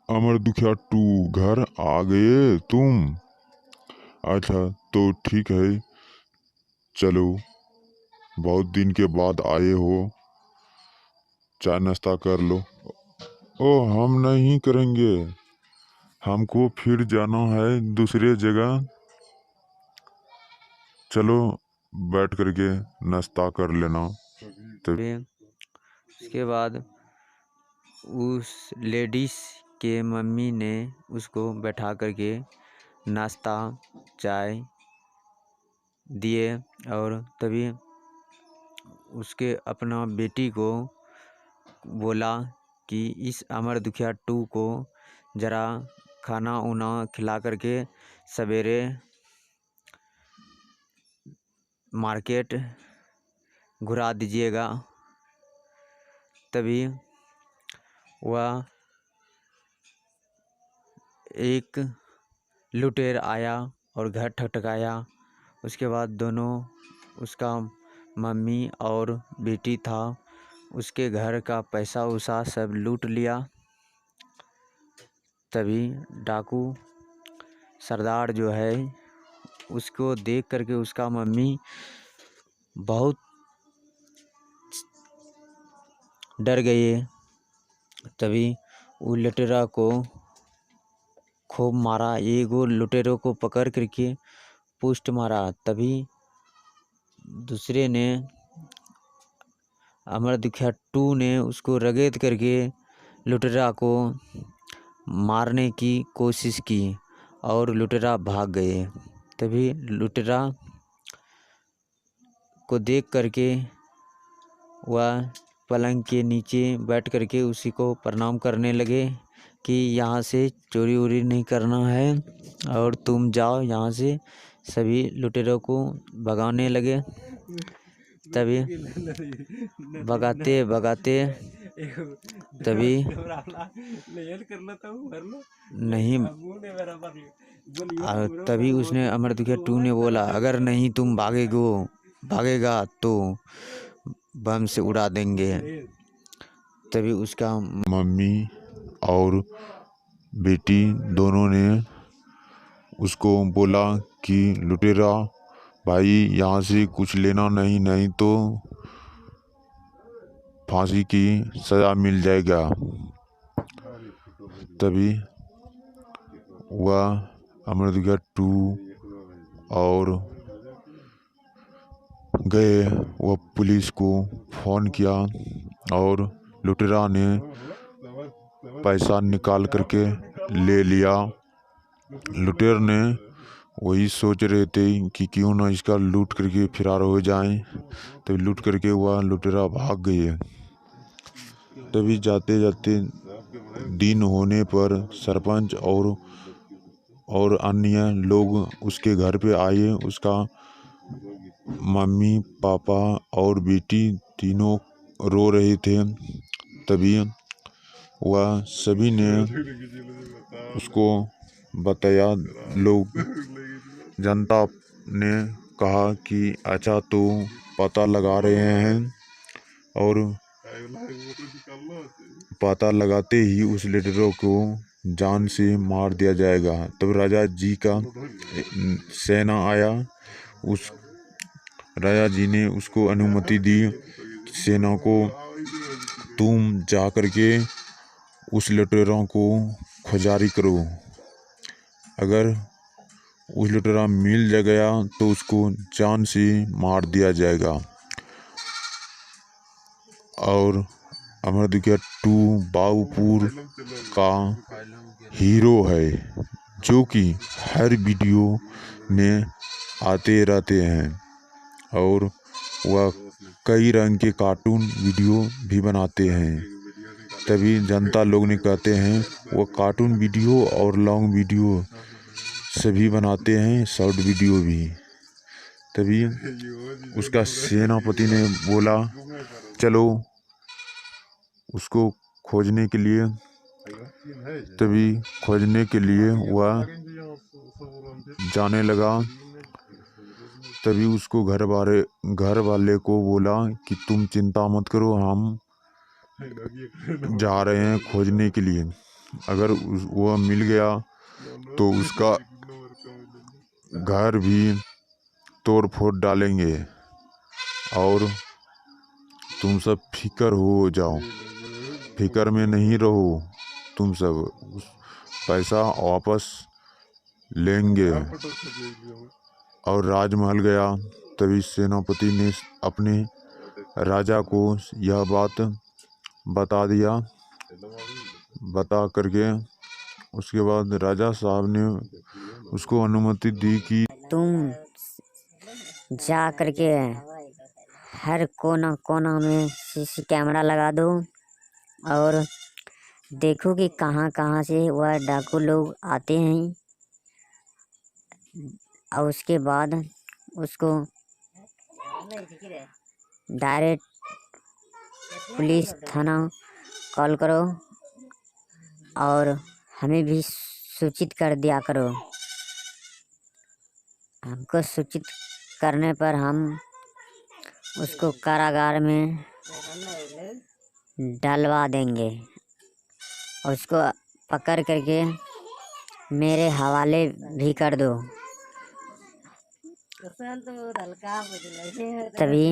अमर दुखिया टू घर आ गए तुम? अच्छा तो ठीक है, चलो बहुत दिन के बाद आए हो, चाय नाश्ता कर लो। ओ हम नहीं करेंगे, हमको फिर जाना है दूसरे जगह। चलो बैठ करके नाश्ता कर लेना। तो उसके बाद उस लेडीज़ के मम्मी ने उसको बैठा करके नाश्ता चाय दिए और तभी उसके अपना बेटी को बोला कि इस अमर दुखिया टू को ज़रा खाना उना खिला करके सवेरे मार्केट घुरा दीजिएगा। तभी वह एक लुटेर आया और घर ठकठकाया। उसके बाद दोनों, उसका मम्मी और बेटी था, उसके घर का पैसा उसा सब लूट लिया। तभी डाकू सरदार जो है उसको देख करके उसका मम्मी बहुत डर गए। तभी वो लुटेरा को खूब मारा, एगो लुटेरों को पकड़ करके पुष्ट मारा। तभी दूसरे ने, अमर दुखिया टू ने उसको रगेद करके लुटेरा को मारने की कोशिश की और लुटेरा भाग गए। तभी लुटेरा को देख करके वह पलंग के नीचे बैठ करके उसी को प्रणाम करने लगे कि यहाँ से चोरी वोरी नहीं करना है और तुम जाओ यहाँ से। सभी लुटेरों को भगाने लगे। तभी भगाते भगाते तभी नहीं, तभी उसने अमर दुखिया टू ने बोला, अगर नहीं तुम भागेगा तो बम से उड़ा देंगे। तभी उसका मम्मी और बेटी दोनों ने उसको बोला कि लुटेरा भाई यहाँ से कुछ लेना नहीं, नहीं तो फांसी की सज़ा मिल जाएगा। तभी वह अमर दुखिया टू और गए, वह पुलिस को फ़ोन किया और लुटेरा ने पैसा निकाल करके ले लिया। लुटेर ने वही सोच रहे थे कि क्यों ना इसका लूट करके फरार हो जाएं। तभी लूट करके वह लुटेरा भाग गए। तभी जाते जाते दिन होने पर सरपंच और अन्य लोग उसके घर पे आए। उसका मम्मी पापा और बेटी तीनों रो रहे थे। तभी वह सभी ने उसको बताया। लोग जनता ने कहा कि अच्छा तो पता लगा रहे हैं, और पता लगाते ही उस लीडरों को जान से मार दिया जाएगा। तब राजा जी का सेना आया। उस राजा जी ने उसको अनुमति दी, सेना को तुम जा करके उस लुटेरों को खोजारी करो। अगर उस लुटेरा मिल गया तो उसको जान से मार दिया जाएगा। और अमर दुखिया टू बाबूपुर का हीरो है, जो कि हर वीडियो में आते रहते हैं और वह कई रंग के कार्टून वीडियो भी बनाते हैं। तभी जनता लोग ने कहते हैं वो कार्टून वीडियो और लॉन्ग वीडियो सभी बनाते हैं, शॉर्ट वीडियो भी। तभी उसका सेनापति ने बोला चलो उसको खोजने के लिए। तभी खोजने के लिए वह जाने लगा। तभी उसको घर वाले को बोला कि तुम चिंता मत करो, हम जा रहे हैं खोजने के लिए। वह मिल गया तो उसका घर भी तोड़ फोड़ डालेंगे और तुम सब फिकर हो जाओ, फिकर में नहीं रहो, तुम सब पैसा वापस लेंगे। और राजमहल गया। तभी सेनापति ने अपने राजा को यह बात बता दिया। बता करके उसके बाद राजा साहब ने उसको अनुमति दी कि तुम जा करके हर कोना कोना में सीसी कैमरा लगा दो और देखो कि कहाँ कहाँ से वह डाकू लोग आते हैं, और उसके बाद उसको डायरेक्ट पुलिस थाना कॉल करो और हमें भी सूचित कर दिया करो। हमको सूचित करने पर हम उसको कारागार में डलवा देंगे और उसको पकड़ करके मेरे हवाले भी कर दो। तभी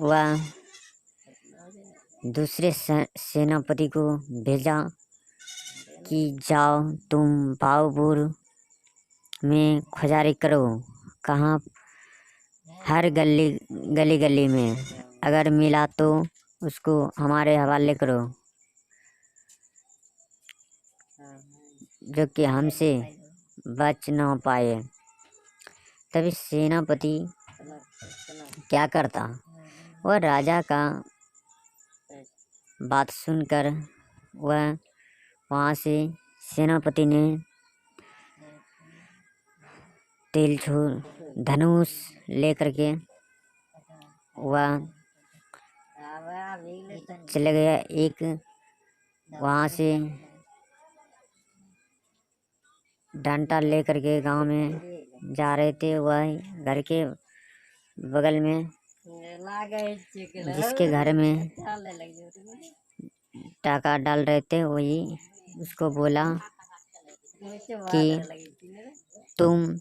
वह दूसरे सेनापति को भेजा कि जाओ तुम बाबूपुर में खोजारी करो, कहाँ हर गली गली में अगर मिला तो उसको हमारे हवाले करो, जो कि हमसे बच ना पाए। तभी सेनापति क्या करता, वह राजा का बात सुनकर वह वहाँ से सेनापति ने तिलछूल धनुष लेकर के वह चले गया। एक वहाँ से डंडा लेकर के गांव में जा रहे थे। वह घर के बगल में जिसके घर में टाका डाल रहे थे वही उसको बोला कि तुम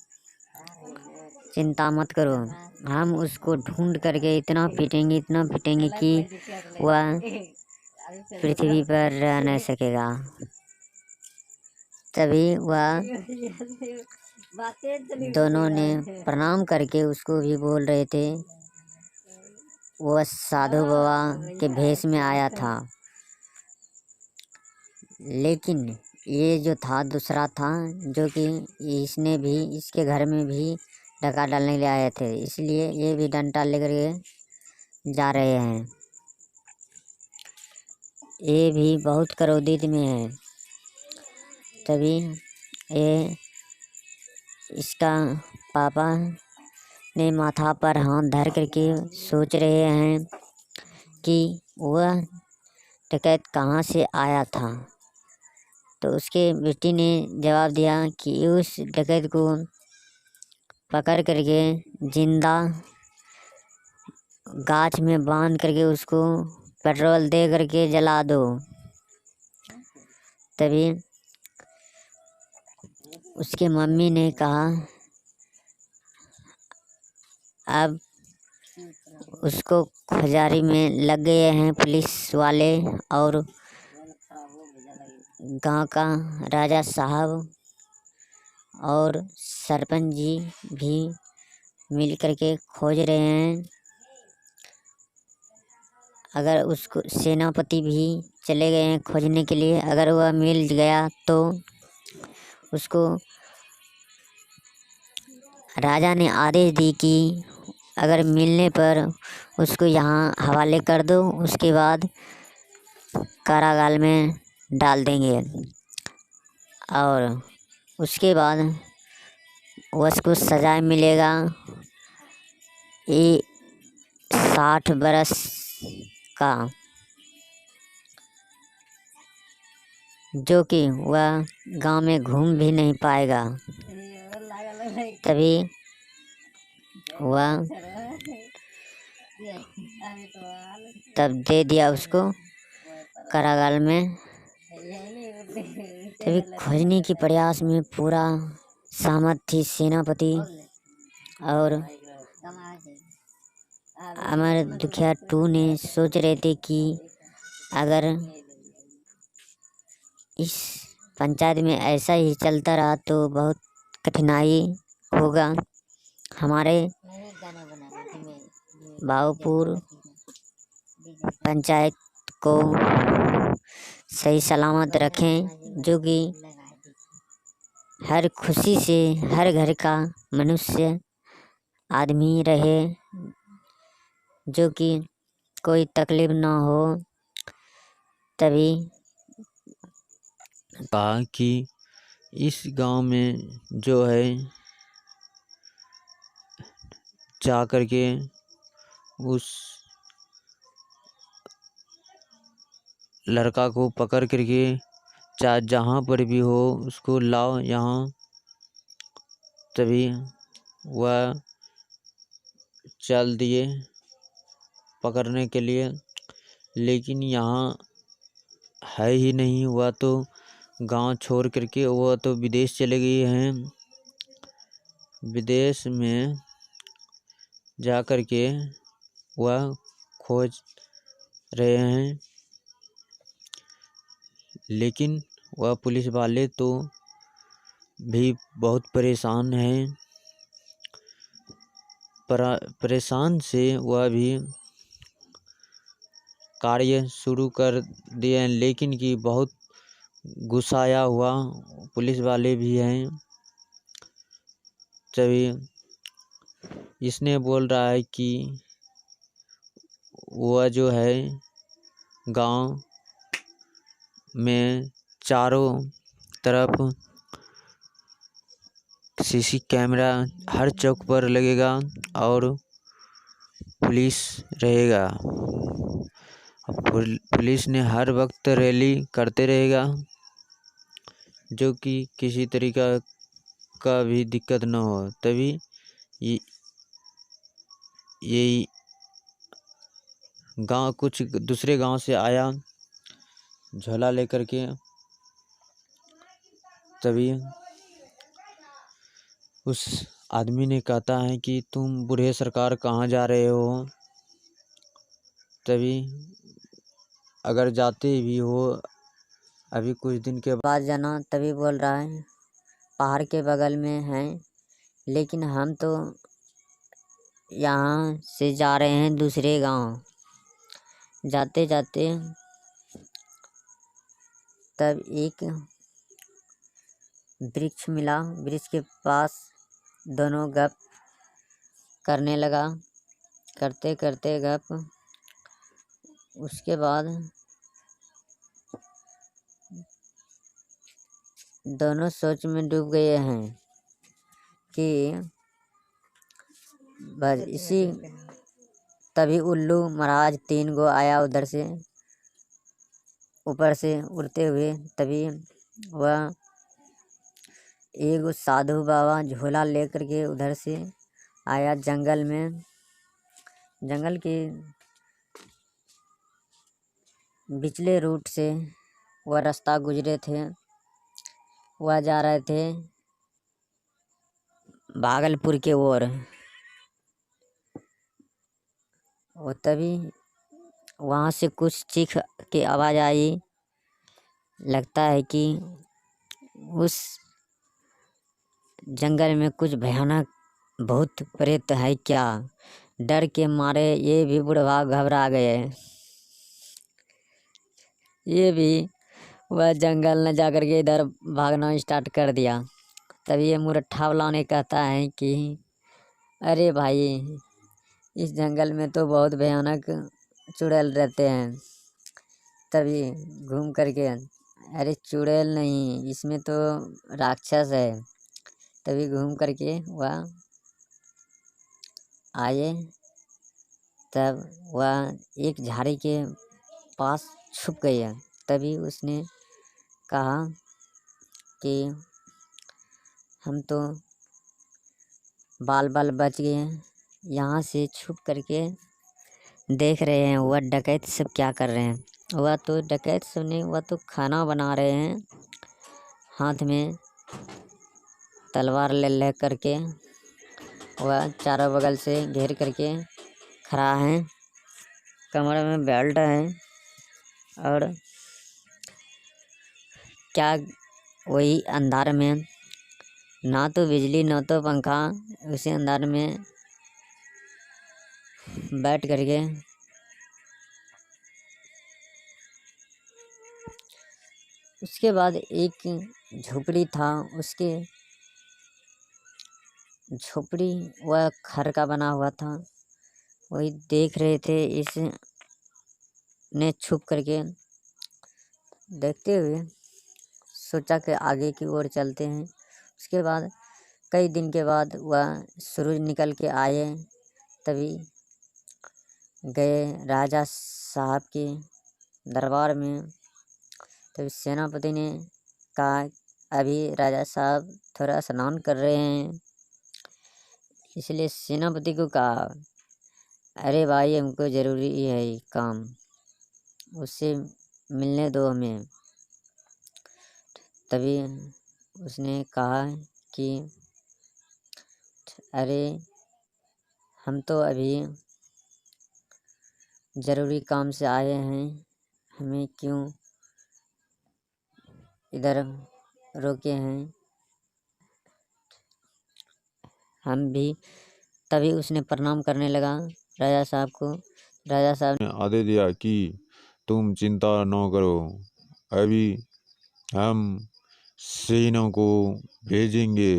चिंता मत करो, हम उसको ढूंढ करके इतना पीटेंगे कि वह पृथ्वी पर रह नहीं सकेगा। तभी वह दोनों ने प्रणाम करके उसको भी बोल रहे थे। वह साधु बाबा के भेष में आया था, लेकिन ये जो था दूसरा था, जो कि इसने भी इसके घर में भी डका डालने के लिए आए थे, इसलिए ये भी डंडा लेकर के जा रहे हैं। ये भी बहुत क्रोधित में है। तभी ये इसका पापा ने माथा पर हाथ धर करके सोच रहे हैं कि वह डकैत कहाँ से आया था। तो उसके बेटी ने जवाब दिया कि उस डकैत को पकड़ करके जिंदा गाछ में बांध करके उसको पेट्रोल दे करके जला दो। तभी उसके मम्मी ने कहा अब उसको खोजारी में लग गए हैं पुलिस वाले और गांव का राजा साहब और सरपंच जी भी मिल करके खोज रहे हैं। अगर उसको सेनापति भी चले गए हैं खोजने के लिए, अगर वह मिल गया तो उसको राजा ने आदेश दी कि अगर मिलने पर उसको यहाँ हवाले कर दो, उसके बाद कारागार में डाल देंगे और उसके बाद उसको सजा मिलेगा 60 बरस का, जो कि वह गांव में घूम भी नहीं पाएगा। तभी वह तब दे दिया उसको कारागार में तभी खोजने के प्रयास में पूरा सहमत थी सेनापति और अमर दुखिया 2 ने सोच रहे थे कि अगर इस पंचायत में ऐसा ही चलता रहा तो बहुत कठिनाई होगा। हमारे बाबूपुर पंचायत को सही सलामत रखें, जो कि हर खुशी से हर घर का मनुष्य आदमी रहे, जो कि कोई तकलीफ ना हो। तभी कहा कि इस गांव में जो है जा करके उस लड़का को पकड़ करके चाहे जहाँ पर भी हो उसको लाओ यहाँ। तभी वह चल दिए पकड़ने के लिए, लेकिन यहाँ है ही नहीं। वह तो गांव छोड़ करके वह तो विदेश चले गए हैं। विदेश में जा कर के वह खोज रहे हैं, लेकिन वह पुलिस वाले तो भी बहुत परेशान हैं। परेशान से वह भी कार्य शुरू कर दिए हैं, लेकिन कि बहुत गुस्साया हुआ पुलिस वाले भी हैं। तभी इसने बोल रहा है कि वह जो है गांव में चारों तरफ सीसी कैमरा हर चौक पर लगेगा और पुलिस रहेगा। पुलिस ने हर वक्त रैली करते रहेगा, जो कि किसी तरीका का भी दिक्कत न हो। तभी ये गांव कुछ दूसरे गांव से आया झोला लेकर के। तभी उस आदमी ने कहता है कि तुम बूढ़े सरकार कहाँ जा रहे हो। तभी अगर जाते भी हो अभी कुछ दिन के बाद जाना। तभी बोल रहा है पहाड़ के बगल में है, लेकिन हम तो यहाँ से जा रहे हैं दूसरे गांव। जाते जाते तब एक वृक्ष मिला। वृक्ष के पास दोनों गप करने लगा। करते करते गप उसके बाद दोनों सोच में डूब गए हैं कि बस इसी। तभी उल्लू महाराज 3 गो आया उधर से ऊपर से उड़ते हुए। तभी वह एक साधु बाबा झोला लेकर के उधर से आया जंगल में। जंगल के पिछले रूट से वह रास्ता गुजरे थे। वह जा रहे थे भागलपुर के ओर। और तभी वहाँ से कुछ चीख की आवाज़ आई। लगता है कि उस जंगल में कुछ भयानक भूत प्रेत है क्या। डर के मारे ये भी बुढ़वा घबरा गए। ये भी वह जंगल न जाकर के इधर भागना स्टार्ट कर दिया। तभी ये मुरट्ठा वाला ने कहता है कि अरे भाई, इस जंगल में तो बहुत भयानक चुड़ैल रहते हैं। तभी घूम करके अरे चुड़ैल नहीं, इसमें तो राक्षस है। तभी घूम करके वह आए। तब वह एक झाड़ी के पास छुप गया। तभी उसने कहा कि हम तो बाल बाल बच गए। यहाँ से छुप करके देख रहे हैं वह डकैत सब क्या कर रहे हैं। वह तो डकैत सुने वह तो खाना बना रहे हैं, हाथ में तलवार ले करके। वह चारों बगल से घेर करके खड़ा है, कमर में बेल्ट है और क्या वही अंधार में ना तो बिजली ना तो पंखा, उसी अंधार में बैठ करके उसके बाद एक झोपड़ी था, उसके झोपड़ी वह खर का बना हुआ था, वही देख रहे थे। इस ने छुप करके देखते हुए सोचा कि आगे की ओर चलते हैं। उसके बाद कई दिन के बाद वह सूरज निकल के आए, तभी गए राजा साहब के दरबार में। तभी सेनापति ने कहा अभी राजा साहब थोड़ा स्नान कर रहे हैं, इसलिए सेनापति को कहा अरे भाई हमको ज़रूरी है ये काम, उससे मिलने दो हमें। तभी उसने कहा कि अरे हम तो अभी ज़रूरी काम से आए हैं, हमें क्यों इधर रोके हैं हम भी। तभी उसने प्रणाम करने लगा राजा साहब को। राजा साहब ने आदेश दिया कि तुम चिंता न करो, अभी हम सेना को भेजेंगे।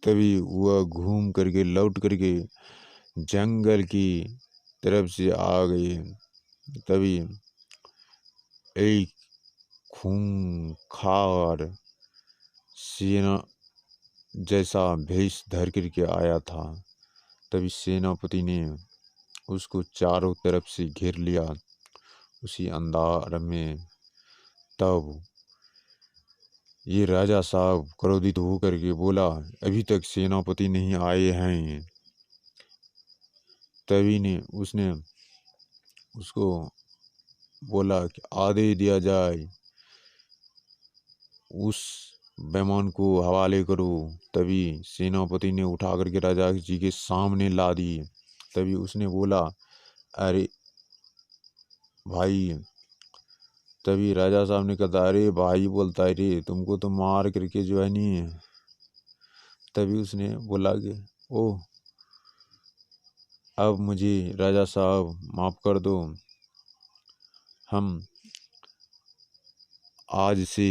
तभी वह घूम करके लौट करके जंगल की तरफ से आ गए। तभी एक खूंखार सेना जैसा भेष धर करके आया था। तभी सेनापति ने उसको चारों तरफ से घेर लिया उसी अंधार में। तब ये राजा साहब क्रोधित होकर के बोला अभी तक सेनापति नहीं आए हैं। तभी ने उसने उसको बोला कि आदेश दिया जाए, उस बेईमान को हवाले करो। तभी सेनापति ने उठा करके राजा जी के सामने ला दी। तभी उसने बोला अरे भाई, तभी राजा साहब ने कहा अरे भाई बोलता है रे, तुमको तो मार करके जो है नहीं। तभी उसने बोला कि ओह अब मुझे राजा साहब माफ़ कर दो, हम आज से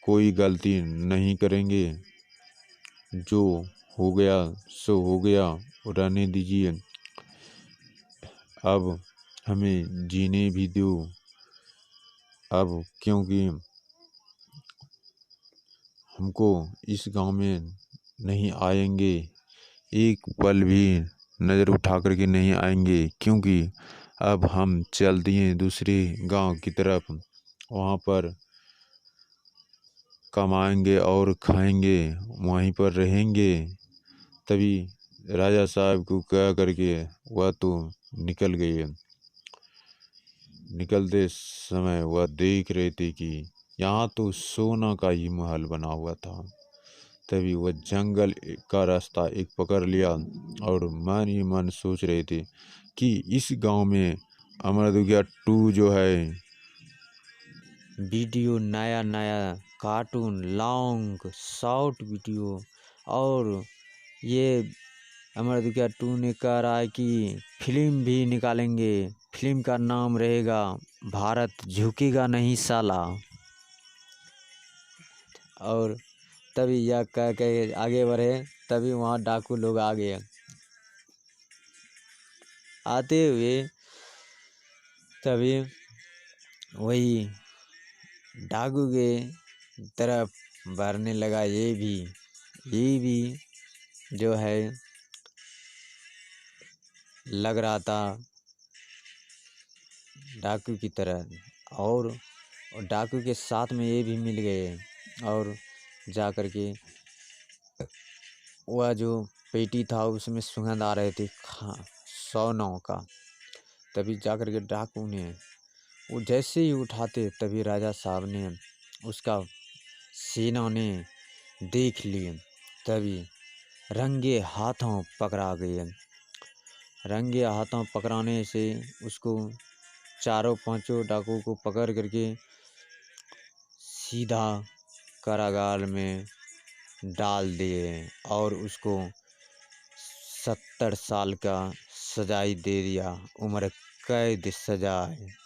कोई गलती नहीं करेंगे, जो हो गया सो हो गया, रहने दीजिए, अब हमें जीने भी दो। अब क्योंकि हमको इस गांव में नहीं आएंगे, एक पल भी नज़र उठा करके नहीं आएंगे, क्योंकि अब हम चल दिए दूसरे गांव की तरफ, वहाँ पर कमाएंगे और खाएंगे, वहीं पर रहेंगे। तभी राजा साहब को कह करके वह तो निकल गए। निकलते समय वह देख रहे थे कि यहाँ तो सोना का ही महल बना हुआ था। तभी वह जंगल का रास्ता एक पकड़ लिया और मन ही मन सोच रहे थे कि इस गांव में अमर दुगिया 2 जो है वीडियो नया नया कार्टून लॉन्ग शॉर्ट वीडियो, और ये अमर दुगिया 2 ने कह रहा है कि फिल्म भी निकालेंगे, फिल्म का नाम रहेगा भारत झुकेगा नहीं साला। और तभी यह कह के आगे बढ़े, तभी वहाँ डाकू लोग आ गए। आते हुए तभी वही डाकू के तरफ बढ़ने लगा। ये भी जो है लग रहा था डाकू की तरह, और डाकू के साथ में ये भी मिल गए और जा कर के वह जो पेटी था उसमें सुगंध आ रहे थे 100 9 का। तभी जा कर के डाकू ने वो जैसे ही उठाते तभी राजा साहब ने उसका सेना ने देख लिए, तभी रंगे हाथों पकड़ा गए। रंगे हाथों पकड़ाने से उसको चारों पांचों डाकुओं को पकड़ करके सीधा कारागार में डाल दिए और उसको 70 साल का सजाई दे दिया, उम्र कैद सजाए।